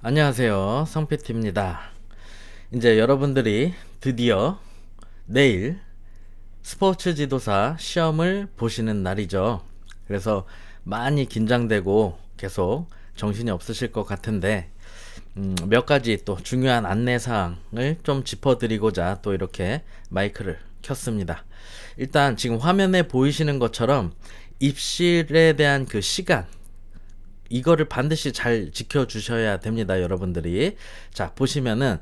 안녕하세요. 성PT입니다. 이제 여러분들이 드디어 내일 스포츠 지도사 시험을 보시는 날이죠. 그래서 많이 긴장되고 계속 정신이 없으실 것 같은데 몇 가지 또 중요한 안내사항을 좀 짚어드리고자 또 이렇게 마이크를 켰습니다. 일단 지금 화면에 보이시는 것처럼 입실에 대한 그 시간, 이거를 반드시 잘 지켜주셔야 됩니다, 여러분들이. 자, 보시면은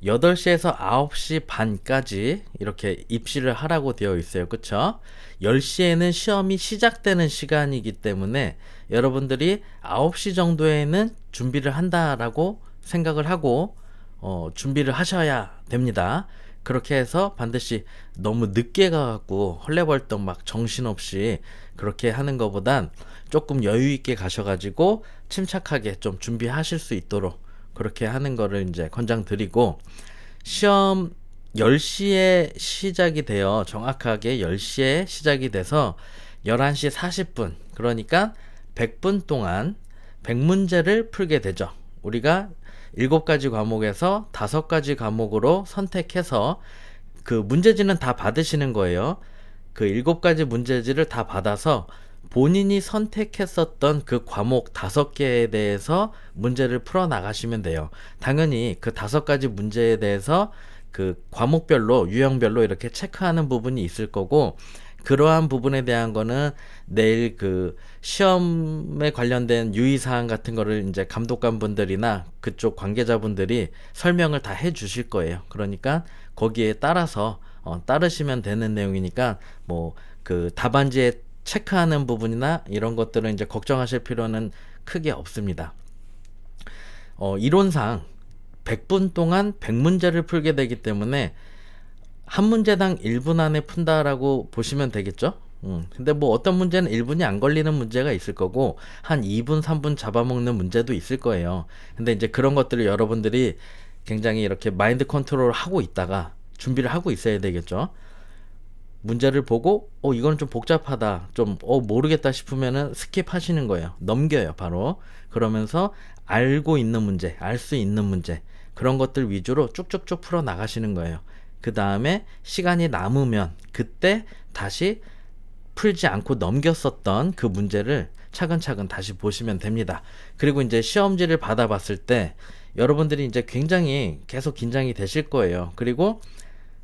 8시에서 9시 반까지 이렇게 입시를 하라고 되어 있어요. 그쵸? 10시에는 시험이 시작되는 시간이기 때문에 여러분들이 9시 정도에는 준비를 한다라고 생각을 하고 준비를 하셔야 됩니다. 그렇게 해서 반드시 너무 늦게 가갖고 헐레벌떡 막 정신없이 그렇게 하는 것보단 조금 여유 있게 가셔가지고 침착하게 좀 준비하실 수 있도록 그렇게 하는 거를 이제 권장드리고, 시험 10시에 시작이 돼요. 정확하게 10시에 시작이 돼서 11시 40분, 그러니까 100분 동안 100문제를 풀게 되죠. 우리가 7가지 과목에서 5가지 과목으로 선택해서 그 문제지는 다 받으시는 거예요. 그 7가지 문제지를 다 받아서 본인이 선택했었던 그 과목 5개에 대해서 문제를 풀어 나가시면 돼요. 당연히 그 5가지 문제에 대해서 그 과목별로 유형별로 이렇게 체크하는 부분이 있을 거고, 그러한 부분에 대한 거는 내일 그 시험에 관련된 유의사항 같은 거를 이제 감독관 분들이나 그쪽 관계자분들이 설명을 다 해 주실 거예요. 그러니까 거기에 따라서 따르시면 되는 내용이니까 뭐 그 답안지에 체크하는 부분이나 이런 것들은 이제 걱정하실 필요는 크게 없습니다. 이론상 100분 동안 100문제를 풀게 되기 때문에 한 문제당 1분 안에 푼다라고 보시면 되겠죠? 근데 뭐 어떤 문제는 1분이 안 걸리는 문제가 있을 거고 한 2분, 3분 잡아먹는 문제도 있을 거예요. 근데 이제 그런 것들을 여러분들이 굉장히 이렇게 마인드 컨트롤을 하고 있다가 준비를 하고 있어야 되겠죠. 문제를 보고 이거는 좀 복잡하다, 좀 모르겠다 싶으면은 스킵하시는 거예요. 넘겨요, 바로. 그러면서 알고 있는 문제, 알 수 있는 문제, 그런 것들 위주로 쭉쭉쭉 풀어 나가시는 거예요. 그 다음에 시간이 남으면 그때 다시 풀지 않고 넘겼었던 그 문제를 차근차근 다시 보시면 됩니다. 그리고 이제 시험지를 받아봤을 때 여러분들이 이제 굉장히 계속 긴장이 되실 거예요. 그리고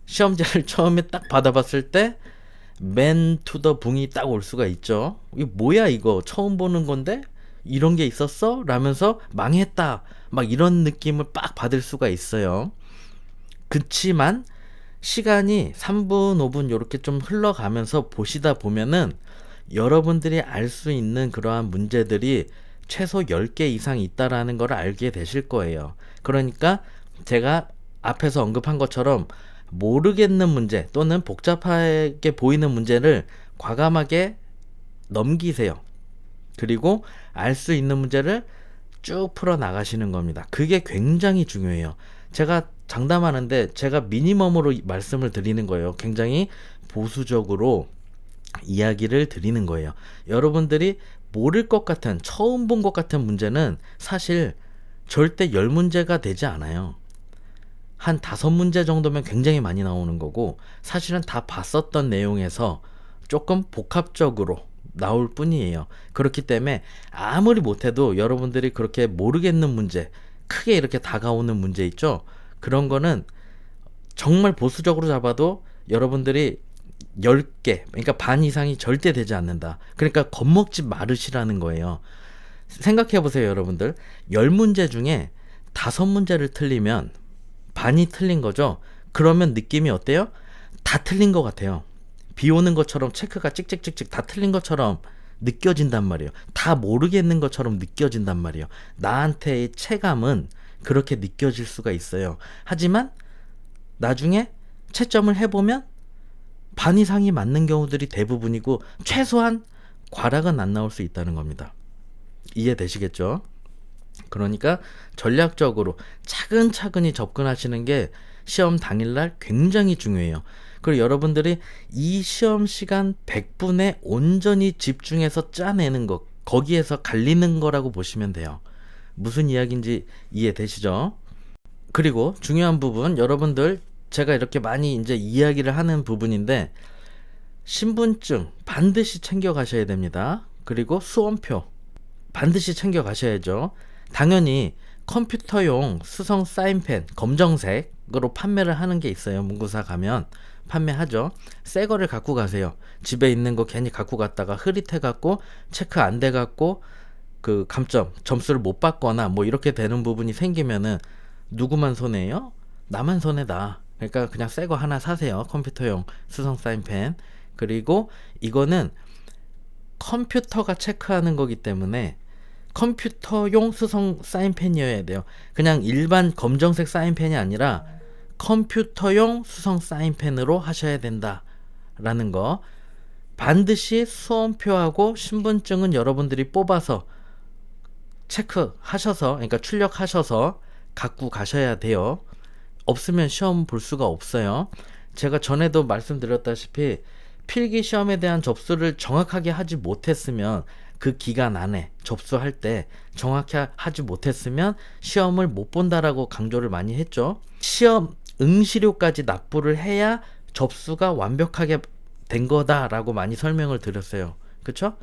시험지를 처음에 딱 받아봤을 때 맨 투더 붕이 딱 올 수가 있죠. 이거 뭐야, 이거 처음 보는 건데 이런 게 있었어? 라면서 망했다, 막 이런 느낌을 빡 받을 수가 있어요. 그치만 시간이 3분 5분 이렇게 좀 흘러가면서 보시다 보면은 여러분들이 알 수 있는 그러한 문제들이 최소 10개 이상 있다라는 걸 알게 되실 거예요. 그러니까 제가 앞에서 언급한 것처럼 모르겠는 문제 또는 복잡하게 보이는 문제를 과감하게 넘기세요. 그리고 알 수 있는 문제를 쭉 풀어 나가시는 겁니다. 그게 굉장히 중요해요. 제가 장담하는데 제가 미니멈으로 말씀을 드리는 거예요. 굉장히 보수적으로 이야기를 드리는 거예요. 여러분들이 모를 것 같은, 처음 본 것 같은 문제는 사실 절대 10문제가 되지 않아요. 한 5문제 정도면 굉장히 많이 나오는 거고, 사실은 다 봤었던 내용에서 조금 복합적으로 나올 뿐이에요. 그렇기 때문에 아무리 못해도 여러분들이 그렇게 모르겠는 문제, 크게 이렇게 다가오는 문제 있죠? 그런 거는 정말 보수적으로 잡아도 여러분들이 10개, 그러니까 반 이상이 절대 되지 않는다. 그러니까 겁먹지 말으시라는 거예요. 생각해 보세요, 여러분들. 10문제 중에 5문제를 틀리면 반이 틀린 거죠. 그러면 느낌이 어때요? 다 틀린 것 같아요. 비 오는 것처럼 체크가 찍찍찍찍 다 틀린 것처럼 느껴진단 말이에요. 다 모르겠는 것처럼 느껴진단 말이에요. 나한테의 체감은 그렇게 느껴질 수가 있어요. 하지만 나중에 채점을 해보면 반 이상이 맞는 경우들이 대부분이고 최소한 과락은 안 나올 수 있다는 겁니다. 이해되시겠죠? 그러니까 전략적으로 차근차근히 접근하시는 게 시험 당일날 굉장히 중요해요. 그리고 여러분들이 이 시험 시간 100분에 온전히 집중해서 짜내는 것, 거기에서 갈리는 거라고 보시면 돼요. 무슨 이야기인지 이해되시죠? 그리고 중요한 부분, 여러분들 제가 이렇게 많이 이제 이야기를 하는 부분인데, 신분증 반드시 챙겨 가셔야 됩니다. 그리고 수험표 반드시 챙겨 가셔야죠. 당연히 컴퓨터용 수성 사인펜 검정색으로 판매를 하는 게 있어요. 문구사 가면 판매하죠. 새 거를 갖고 가세요. 집에 있는 거 괜히 갖고 갔다가 흐릿해 갖고 체크 안 돼 갖고 그 감점 점수를 못 받거나 뭐 이렇게 되는 부분이 생기면은 누구만 손해예요? 나만 손해다. 그러니까 그냥 새 거 하나 사세요. 컴퓨터용 수성 사인펜. 그리고 이거는 컴퓨터가 체크하는 거기 때문에 컴퓨터용 수성 사인펜이어야 돼요. 그냥 일반 검정색 사인펜이 아니라 컴퓨터용 수성 사인펜으로 하셔야 된다라는 거. 반드시 수험표하고 신분증은 여러분들이 뽑아서 체크하셔서, 그러니까 출력하셔서 갖고 가셔야 돼요. 없으면 시험 볼 수가 없어요. 제가 전에도 말씀드렸다시피 필기 시험에 대한 접수를 정확하게 하지 못했으면, 그 기간 안에 접수할 때 정확히 하지 못했으면 시험을 못 본다라고 강조를 많이 했죠. 시험 응시료까지 납부를 해야 접수가 완벽하게 된 거다라고 많이 설명을 드렸어요. 그쵸?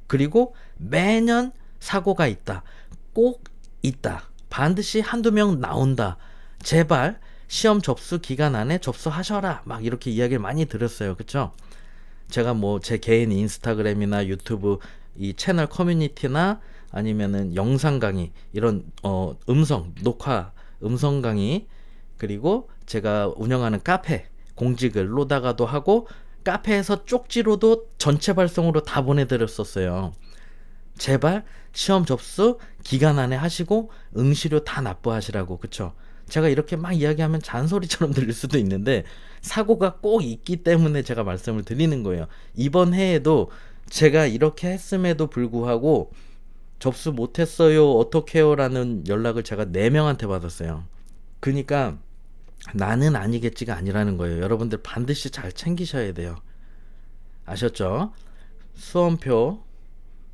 그리고 매년 사고가 있다. 꼭 있다. 반드시 한두 명 나온다. 제발 시험 접수 기간 안에 접수하셔라. 막 이렇게 이야기를 많이 드렸어요. 그쵸? 제가 뭐 제 개인 인스타그램이나 유튜브 이 채널 커뮤니티나 아니면은 영상 강의, 이런 음성 녹화 음성 강의, 그리고 제가 운영하는 카페 공지글로다가도 하고 카페에서 쪽지로도 전체 발송으로 다 보내드렸었어요. 제발 시험 접수 기간 안에 하시고 응시료 다 납부하시라고. 그쵸? 제가 이렇게 막 이야기하면 잔소리처럼 들릴 수도 있는데 사고가 꼭 있기 때문에 제가 말씀을 드리는 거예요. 이번 해에도 제가 이렇게 했음에도 불구하고 접수 못했어요, 어떡해요 라는 연락을 제가 4명한테 받았어요. 그러니까 나는 아니겠지가 아니라는 거예요. 여러분들 반드시 잘 챙기셔야 돼요. 아셨죠? 수험표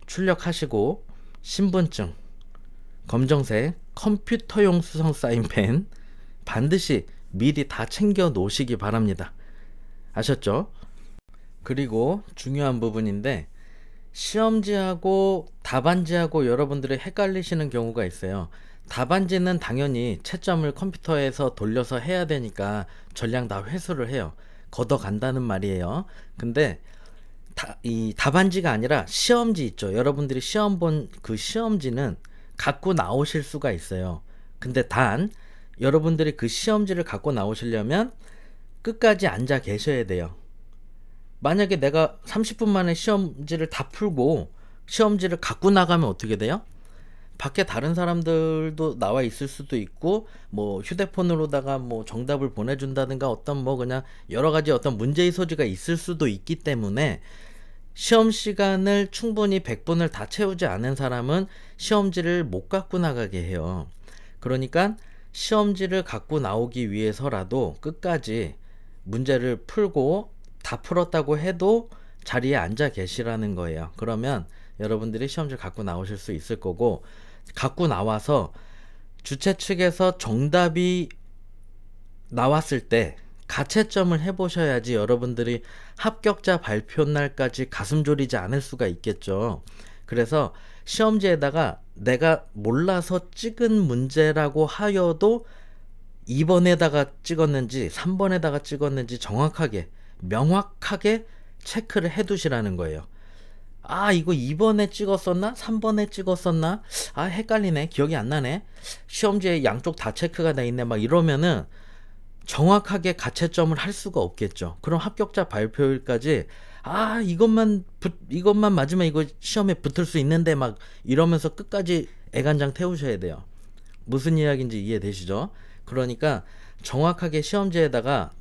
출력하시고 신분증 검정색 컴퓨터용 수성 사인펜 반드시 미리 다 챙겨 놓으시기 바랍니다. 아셨죠? 그리고 중요한 부분인데, 시험지하고 답안지하고 여러분들이 헷갈리시는 경우가 있어요. 답안지는 당연히 채점을 컴퓨터에서 돌려서 해야 되니까 전량 다 회수를 해요. 걷어간다는 말이에요. 근데 이 답안지가 아니라 시험지 있죠. 여러분들이 시험 본 그 시험지는 갖고 나오실 수가 있어요. 근데 단 여러분들이 그 시험지를 갖고 나오시려면 끝까지 앉아 계셔야 돼요. 만약에 내가 30분 만에 시험지를 다 풀고 시험지를 갖고 나가면 어떻게 돼요? 밖에 다른 사람들도 나와 있을 수도 있고, 뭐 휴대폰으로다가 뭐 정답을 보내준다든가 어떤 뭐 그냥 여러 가지 어떤 문제의 소지가 있을 수도 있기 때문에 시험 시간을 충분히 100분을 다 채우지 않은 사람은 시험지를 못 갖고 나가게 해요. 그러니까 시험지를 갖고 나오기 위해서라도 끝까지 문제를 풀고 다 풀었다고 해도 자리에 앉아 계시라는 거예요. 그러면 여러분들이 시험지를 갖고 나오실 수 있을 거고, 갖고 나와서 주최 측에서 정답이 나왔을 때 가채점을 해보셔야지 여러분들이 합격자 발표 날까지 가슴 졸이지 않을 수가 있겠죠. 그래서 시험지에다가 내가 몰라서 찍은 문제라고 하여도 2번에다가 찍었는지 3번에다가 찍었는지 정확하게 명확하게 체크를 해 두시라는 거예요. 아, 이거 2번에 찍었었나? 3번에 찍었었나? 아, 헷갈리네. 기억이 안 나네. 시험지에 양쪽 다 체크가 돼 있네. 막 이러면은 정확하게 가채점을 할 수가 없겠죠. 그럼 합격자 발표일까지 이것만 맞으면 이거 시험에 붙을 수 있는데 막 이러면서 끝까지 애간장 태우셔야 돼요. 무슨 이야기인지 이해되시죠? 그러니까 정확하게 시험지에다가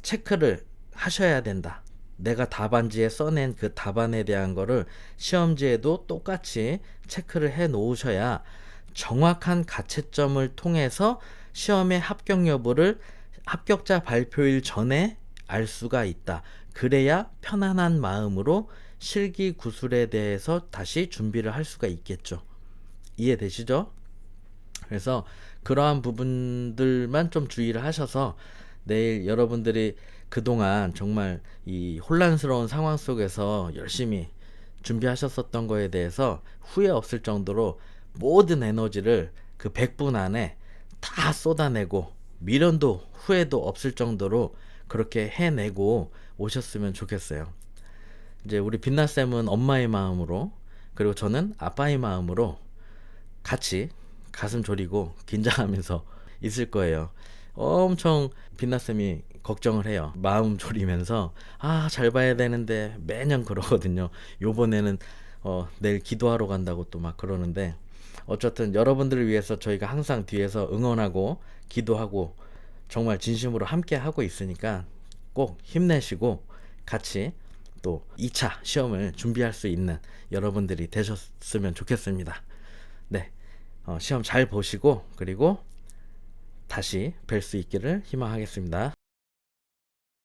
체크를 하셔야 된다. 내가 답안지에 써낸 그 답안에 대한 거를 시험지에도 똑같이 체크를 해 놓으셔야 정확한 가채점을 통해서 시험의 합격 여부를 합격자 발표일 전에 알 수가 있다. 그래야 편안한 마음으로 실기 구술에 대해서 다시 준비를 할 수가 있겠죠. 이해되시죠? 그래서 그러한 부분들만 좀 주의를 하셔서 내일 여러분들이 그동안 정말 이 혼란스러운 상황 속에서 열심히 준비하셨었던 거에 대해서 후회 없을 정도로 모든 에너지를 그 100분 안에 다 쏟아내고 미련도 후회도 없을 정도로 그렇게 해내고 오셨으면 좋겠어요. 이제 우리 빛나쌤은 엄마의 마음으로, 그리고 저는 아빠의 마음으로 같이 가슴 졸이고 긴장하면서 있을 거예요. 엄청 빛나쌤이 걱정을 해요. 마음 졸이면서 아, 잘 봐야 되는데 매년 그러거든요. 요번에는 내일 기도하러 간다고 또 막 그러는데, 어쨌든 여러분들을 위해서 저희가 항상 뒤에서 응원하고 기도하고 정말 진심으로 함께 하고 있으니까 꼭 힘내시고 같이 또 2차 시험을 준비할 수 있는 여러분들이 되셨으면 좋겠습니다. 네, 시험 잘 보시고 그리고 다시 뵐 수 있기를 희망하겠습니다.